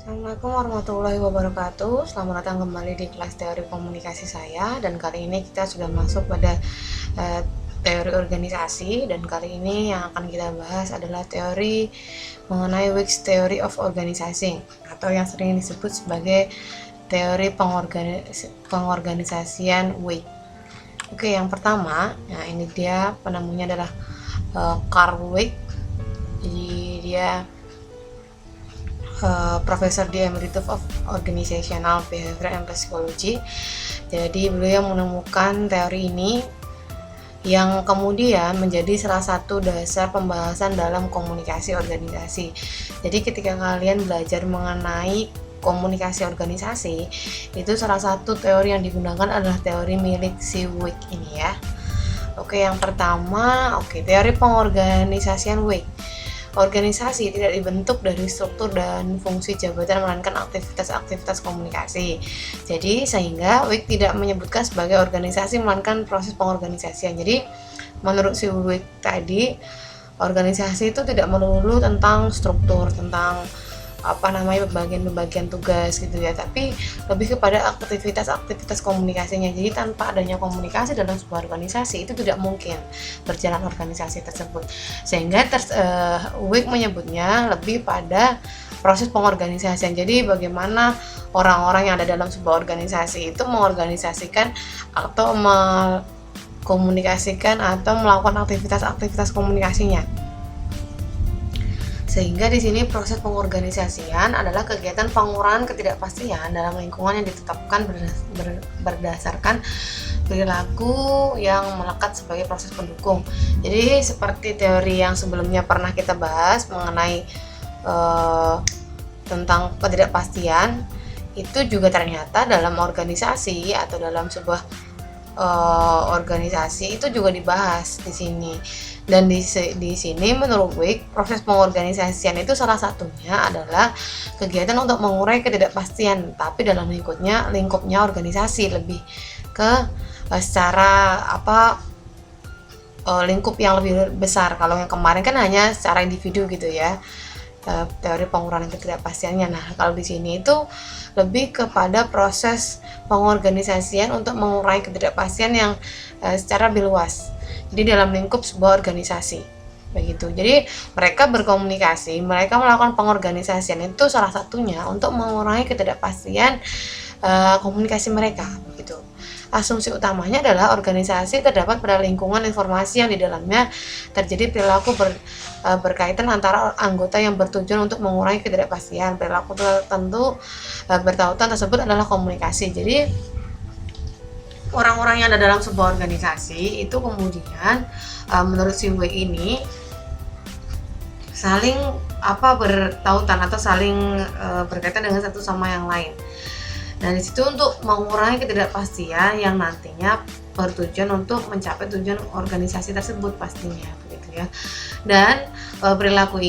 Assalamualaikum warahmatullahi wabarakatuh. Selamat datang kembali di kelas teori komunikasi saya. Dan kali ini kita sudah masuk pada teori organisasi. Dan kali ini yang akan kita bahas adalah teori mengenai Wick's Theory of Organizing, atau yang sering disebut sebagai teori pengorganisasian Wick. Oke, yang pertama, nah ini dia penemunya adalah Carl Wick. Jadi dia Profesor di Emeritus of Organizational Behavior and Psychology. Jadi beliau menemukan teori ini yang kemudian menjadi salah satu dasar pembahasan dalam komunikasi organisasi. Jadi ketika kalian belajar mengenai komunikasi organisasi, itu salah satu teori yang digunakan adalah teori milik si Wick ini ya. Oke, yang pertama, teori pengorganisasian Wick. Organisasi tidak dibentuk dari struktur dan fungsi jabatan, melainkan aktivitas-aktivitas komunikasi. Jadi sehingga Wick tidak menyebutkan sebagai organisasi, melainkan proses pengorganisasian. Jadi menurut si Wick tadi, organisasi itu tidak melulu tentang struktur, tentang pembagian tugas gitu ya, tapi lebih kepada aktivitas komunikasinya. Jadi tanpa adanya komunikasi dalam sebuah organisasi, itu tidak mungkin berjalan organisasi tersebut. Sehingga Wick menyebutnya lebih pada proses pengorganisasian. Jadi bagaimana orang-orang yang ada dalam sebuah organisasi itu mengorganisasikan atau mengkomunikasikan atau melakukan aktivitas komunikasinya. Sehingga di sini proses pengorganisasian adalah kegiatan pengurangan ketidakpastian dalam lingkungan yang ditetapkan berdasarkan perilaku yang melekat sebagai proses pendukung. Jadi seperti teori yang sebelumnya pernah kita bahas mengenai tentang ketidakpastian, itu juga ternyata dalam organisasi atau dalam sebuah organisasi itu juga dibahas di sini. Dan di sini menurut Wick, proses pengorganisasian itu salah satunya adalah kegiatan untuk mengurai ketidakpastian, tapi dalam lingkupnya organisasi, lebih ke secara lingkup yang lebih besar. Kalau yang kemarin kan hanya secara individu gitu ya, teori pengurangan ketidakpastiannya. Nah, kalau di sini itu lebih kepada proses pengorganisasian untuk mengurai ketidakpastian yang secara lebih luas. Jadi dalam lingkup sebuah organisasi begitu. Jadi mereka berkomunikasi, mereka melakukan pengorganisasian itu salah satunya untuk mengurangi ketidakpastian komunikasi mereka begitu. Asumsi utamanya adalah organisasi terdapat pada lingkungan informasi yang di dalamnya terjadi perilaku berkaitan antara anggota yang bertujuan untuk mengurangi ketidakpastian. Perilaku tertentu bertautan tersebut adalah komunikasi. Jadi orang-orang yang ada dalam sebuah organisasi itu kemudian menurut si Wick ini saling bertautan atau saling berkaitan dengan satu sama yang lain. Nah, di situ untuk mengurangi ketidakpastian yang nantinya bertujuan untuk mencapai tujuan organisasi tersebut pastinya begitu ya. Dan perilaku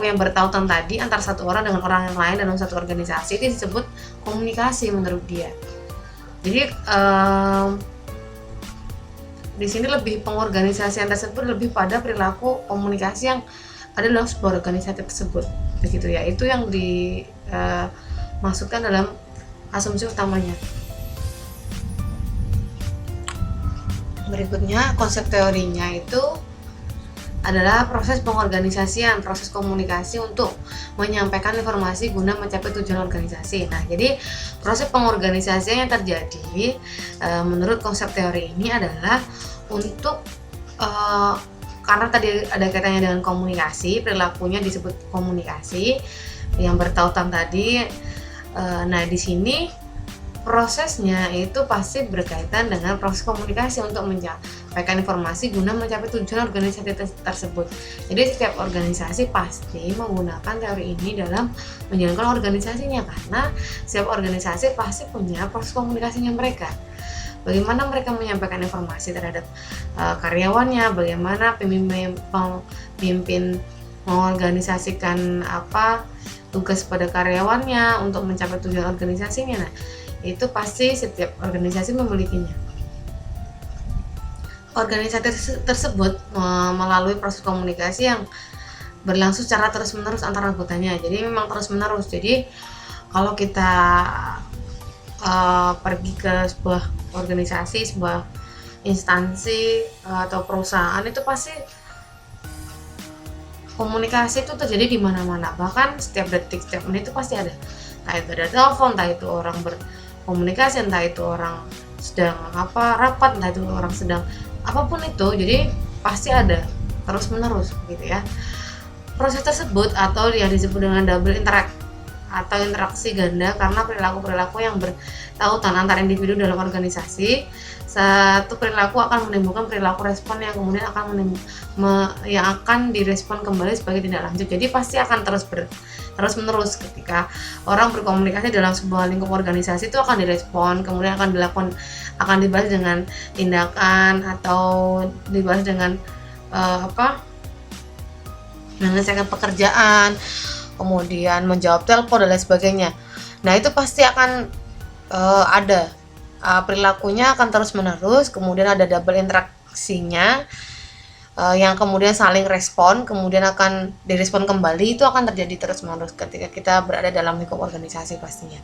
yang bertautan tadi antara satu orang dengan orang yang lain dalam satu organisasi itu disebut komunikasi menurut dia. Jadi di sini lebih pengorganisasian tersebut lebih pada perilaku komunikasi yang ada dalam sebuah organisasi tersebut begitu ya. Itu yang dimasukkan dalam asumsi utamanya. Berikutnya konsep teorinya itu adalah proses pengorganisasian, proses komunikasi untuk menyampaikan informasi guna mencapai tujuan organisasi. Nah, jadi proses pengorganisasian yang terjadi menurut konsep teori ini adalah untuk karena tadi ada kaitannya dengan komunikasi, perilakunya disebut komunikasi yang bertautan tadi. Nah, di sini prosesnya itu pasti berkaitan dengan proses komunikasi untuk menyampaikan informasi guna mencapai tujuan organisasi tersebut. Jadi setiap organisasi pasti menggunakan teori ini dalam menjalankan organisasinya, karena setiap organisasi pasti punya proses komunikasinya mereka. Bagaimana mereka menyampaikan informasi terhadap karyawannya, bagaimana pemimpin mengorganisasikan tugas pada karyawannya untuk mencapai tujuan organisasinya. Nah, itu pasti setiap organisasi memilikinya. Organisasi tersebut melalui proses komunikasi yang berlangsung secara terus-menerus antar anggotanya. Jadi memang terus-menerus. Jadi kalau kita pergi ke sebuah organisasi, sebuah instansi atau perusahaan, itu pasti komunikasi itu terjadi di mana-mana. Bahkan setiap detik, setiap menit itu pasti ada. Entah itu ada telepon, entah itu orang berkomunikasi, entah itu orang sedang rapat, entah itu orang sedang apapun itu. Jadi pasti ada terus-menerus gitu ya. Proses tersebut atau yang disebut dengan double interact atau interaksi ganda karena perilaku-perilaku yang bertautan antar individu dalam organisasi. Satu perilaku akan menimbulkan perilaku respon yang kemudian akan direspon kembali sebagai tindak lanjut. Jadi pasti akan terus-menerus ketika orang berkomunikasi dalam sebuah lingkup organisasi, itu akan direspon, kemudian akan dibalas dengan tindakan atau dibalas dengan menyelesaikan pekerjaan, kemudian menjawab telepon dan lain sebagainya. Nah itu pasti akan ada perilakunya akan terus menerus, kemudian ada double interaksinya yang kemudian saling respon, kemudian akan direspon kembali. Itu akan terjadi terus menerus ketika kita berada dalam lingkup organisasi pastinya.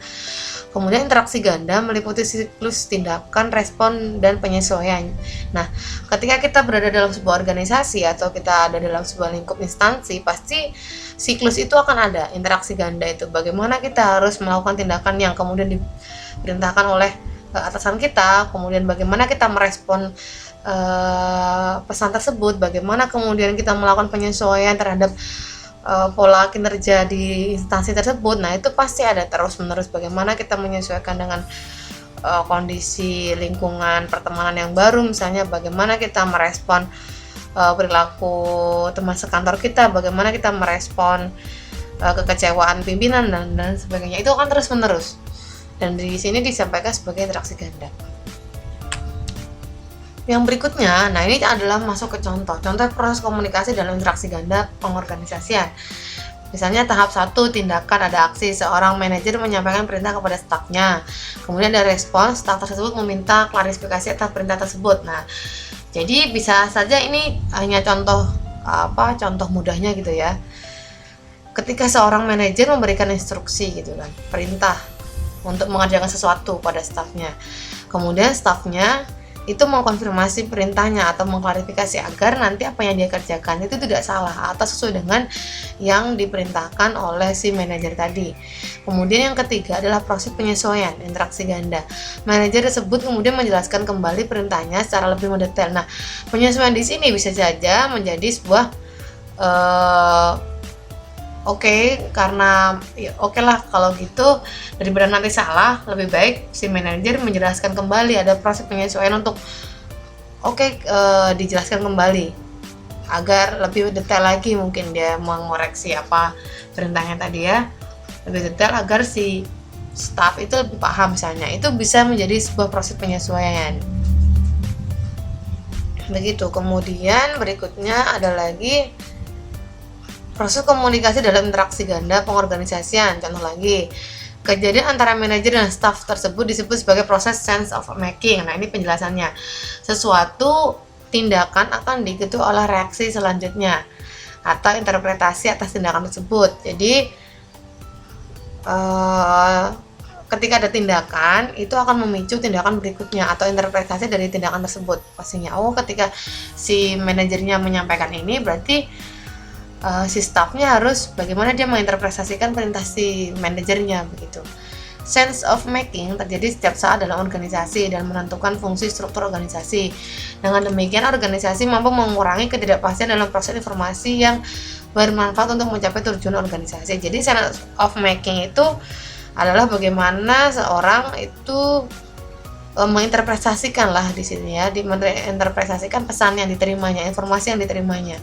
Kemudian interaksi ganda meliputi siklus tindakan, respon, dan penyesuaian. Nah, ketika kita berada dalam sebuah organisasi atau kita ada dalam sebuah lingkup instansi, pasti siklus itu akan ada, interaksi ganda itu. Bagaimana kita harus melakukan tindakan yang kemudian diperintahkan oleh atasan kita, kemudian bagaimana kita merespon pesan tersebut, bagaimana kemudian kita melakukan penyesuaian terhadap pola kinerja di instansi tersebut. Nah itu pasti ada terus-menerus, bagaimana kita menyesuaikan dengan kondisi lingkungan pertemanan yang baru, misalnya bagaimana kita merespon perilaku teman sekantor kita, bagaimana kita merespon kekecewaan pimpinan dan sebagainya. Itu akan terus-menerus dan di sini disampaikan sebagai interaksi ganda. Yang berikutnya, nah ini adalah masuk ke contoh proses komunikasi dalam interaksi ganda pengorganisasian. Misalnya tahap 1, tindakan, ada aksi, seorang manajer menyampaikan perintah kepada stafnya, kemudian ada respon, staf tersebut meminta klarifikasi atas perintah tersebut. Nah, jadi bisa saja ini hanya contoh mudahnya gitu ya. Ketika seorang manajer memberikan instruksi gitu kan, perintah untuk mengerjakan sesuatu pada stafnya, kemudian stafnya itu mengkonfirmasi perintahnya atau mengklarifikasi agar nanti apa yang dia kerjakan itu tidak salah atau sesuai dengan yang diperintahkan oleh si manajer tadi. Kemudian yang ketiga adalah proses penyesuaian, interaksi ganda. Manajer tersebut kemudian menjelaskan kembali perintahnya secara lebih mendetail. Nah, penyesuaian di sini bisa saja menjadi sebuah karena oke lah kalau gitu, daripada nanti salah, lebih baik si manajer menjelaskan kembali, ada proses penyesuaian untuk dijelaskan kembali agar lebih detail lagi, mungkin dia mengoreksi apa perintahnya tadi ya, lebih detail agar si staff itu lebih paham misalnya. Itu bisa menjadi sebuah proses penyesuaian. Begitu. Kemudian berikutnya ada lagi proses komunikasi dalam interaksi ganda pengorganisasian. Contoh lagi, kejadian antara manajer dan staf tersebut disebut sebagai proses sense of making. Nah, ini penjelasannya. Sesuatu tindakan akan diikuti oleh reaksi selanjutnya atau interpretasi atas tindakan tersebut. Jadi, ketika ada tindakan, itu akan memicu tindakan berikutnya atau interpretasi dari tindakan tersebut. Pastinya, ketika si manajernya menyampaikan ini, berarti si staffnya harus bagaimana dia menginterpretasikan perintah si manajernya begitu. Sense of making terjadi setiap saat dalam organisasi dan menentukan fungsi struktur organisasi. Dengan demikian, organisasi mampu mengurangi ketidakpastian dalam proses informasi yang bermanfaat untuk mencapai tujuan organisasi. Jadi sense of making itu adalah bagaimana seorang itu menginterpretasikan lah di sini ya, menginterpretasikan pesan yang diterimanya, informasi yang diterimanya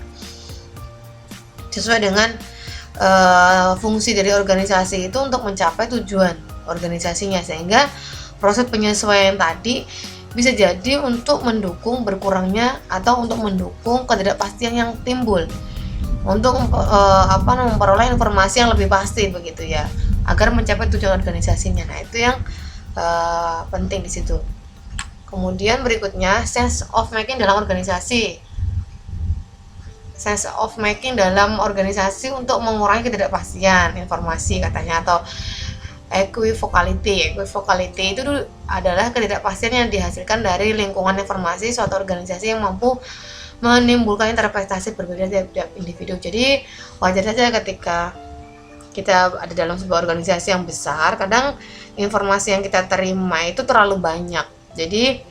sesuai dengan fungsi dari organisasi itu untuk mencapai tujuan organisasinya, sehingga proses penyesuaian tadi bisa jadi untuk mendukung berkurangnya atau untuk mendukung ketidakpastian yang timbul, untuk memperoleh informasi yang lebih pasti begitu ya, agar mencapai tujuan organisasinya. Nah itu yang penting di situ. Kemudian berikutnya sense of making dalam organisasi. sense of making dalam organisasi untuk mengurangi ketidakpastian informasi katanya, atau equivocality. Equivocality itu adalah ketidakpastian yang dihasilkan dari lingkungan informasi suatu organisasi yang mampu menimbulkan interpretasi berbeda tiap individu. Jadi wajar saja ketika kita ada dalam sebuah organisasi yang besar, kadang informasi yang kita terima itu terlalu banyak. Jadi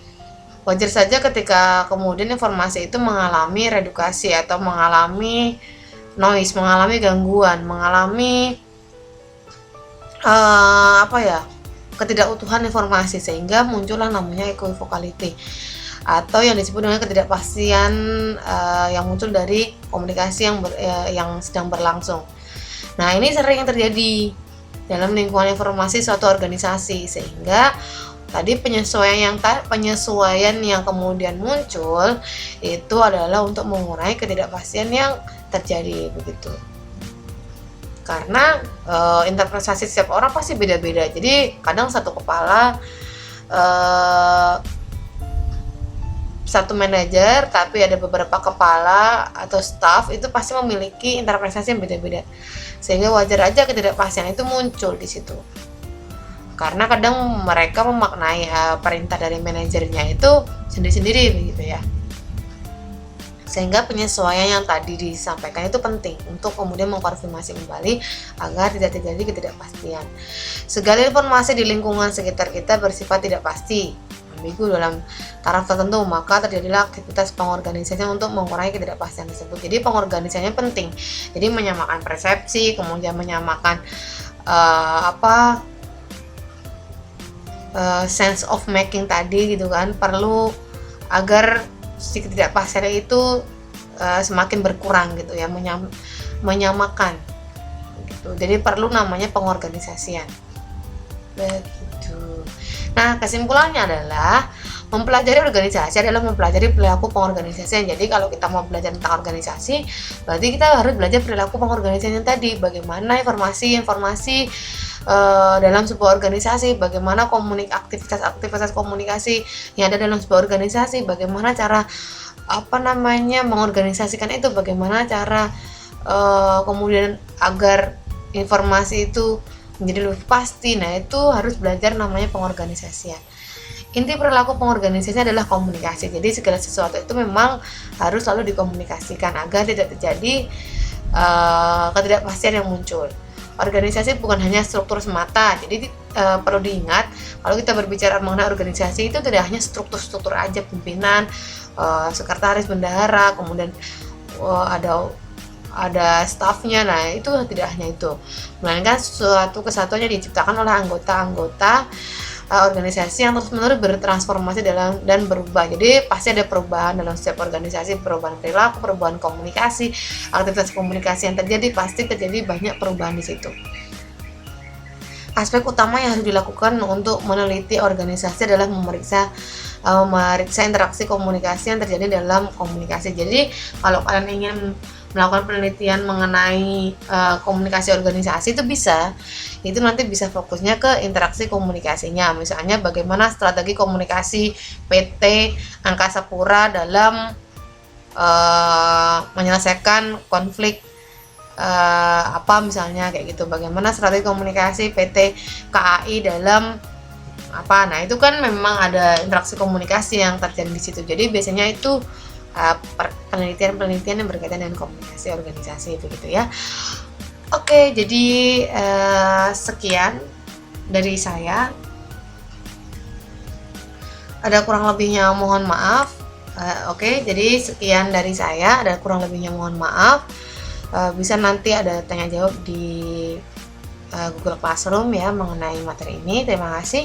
wajar saja ketika kemudian informasi itu mengalami redukasi atau mengalami noise, mengalami gangguan, mengalami ketidakutuhan informasi, sehingga muncullah namanya equivocality atau yang disebut dengan ketidakpastian yang muncul dari komunikasi yang sedang berlangsung. Nah, ini sering terjadi dalam lingkungan informasi suatu organisasi, sehingga tadi penyesuaian yang kemudian muncul itu adalah untuk mengurangi ketidakpastian yang terjadi begitu. Karena interpretasi setiap orang pasti beda-beda. Jadi kadang satu kepala satu manajer, tapi ada beberapa kepala atau staff itu pasti memiliki interpretasi yang beda-beda. Sehingga wajar aja ketidakpastian itu muncul di situ. Karena kadang mereka memaknai perintah dari manajernya itu sendiri-sendiri begitu ya. Sehingga penyesuaian yang tadi disampaikan itu penting untuk kemudian mengkonfirmasi kembali agar tidak terjadi ketidakpastian. Segala informasi di lingkungan sekitar kita bersifat tidak pasti, ambigu dalam taraf tertentu, maka terjadilah aktivitas pengorganisasian untuk mengurangi ketidakpastian tersebut. Jadi pengorganisasinya penting. Jadi menyamakan persepsi, kemudian menyamakan sense of making tadi gitu kan, perlu agar si ketidakpastian itu semakin berkurang gitu ya, menyamakan gitu. Jadi perlu namanya pengorganisasian begitu. Nah, kesimpulannya adalah mempelajari organisasi adalah mempelajari perilaku pengorganisasian. Jadi kalau kita mau belajar tentang organisasi, berarti kita harus belajar perilaku pengorganisasian tadi, bagaimana informasi dalam sebuah organisasi, bagaimana aktivitas komunikasi yang ada dalam sebuah organisasi, bagaimana cara mengorganisasikan itu, bagaimana cara kemudian agar informasi itu menjadi lebih pasti. Nah, itu harus belajar namanya pengorganisasian. Inti perilaku pengorganisasian adalah komunikasi. Jadi segala sesuatu itu memang harus selalu dikomunikasikan agar tidak terjadi ketidakpastian yang muncul. Organisasi bukan hanya struktur semata. Jadi perlu diingat, kalau kita berbicara mengenai organisasi itu tidak hanya struktur aja, pimpinan, sekretaris, bendahara, kemudian ada stafnya. Nah, itu tidak hanya itu, melainkan suatu kesatuan yang diciptakan oleh anggota-anggota organisasi yang terus-menerus bertransformasi dan berubah. Jadi pasti ada perubahan dalam setiap organisasi, perubahan perilaku, perubahan komunikasi, aktivitas komunikasi yang terjadi, pasti terjadi banyak perubahan di situ. Aspek utama yang harus dilakukan untuk meneliti organisasi adalah memeriksa interaksi komunikasi yang terjadi dalam komunikasi. Jadi kalau kalian ingin melakukan penelitian mengenai komunikasi organisasi itu nanti bisa fokusnya ke interaksi komunikasinya. Misalnya bagaimana strategi komunikasi PT Angkasa Pura dalam menyelesaikan konflik misalnya kayak gitu. Bagaimana strategi komunikasi PT KAI dalam Nah, itu kan memang ada interaksi komunikasi yang terjadi di situ. Jadi biasanya itu penelitian yang berkaitan dengan komunikasi organisasi begitu ya. Oke, jadi sekian dari saya. Ada kurang lebihnya mohon maaf. Oke, jadi sekian dari saya. Ada kurang lebihnya mohon maaf. Bisa nanti ada tanya jawab di Google Classroom ya mengenai materi ini. Terima kasih.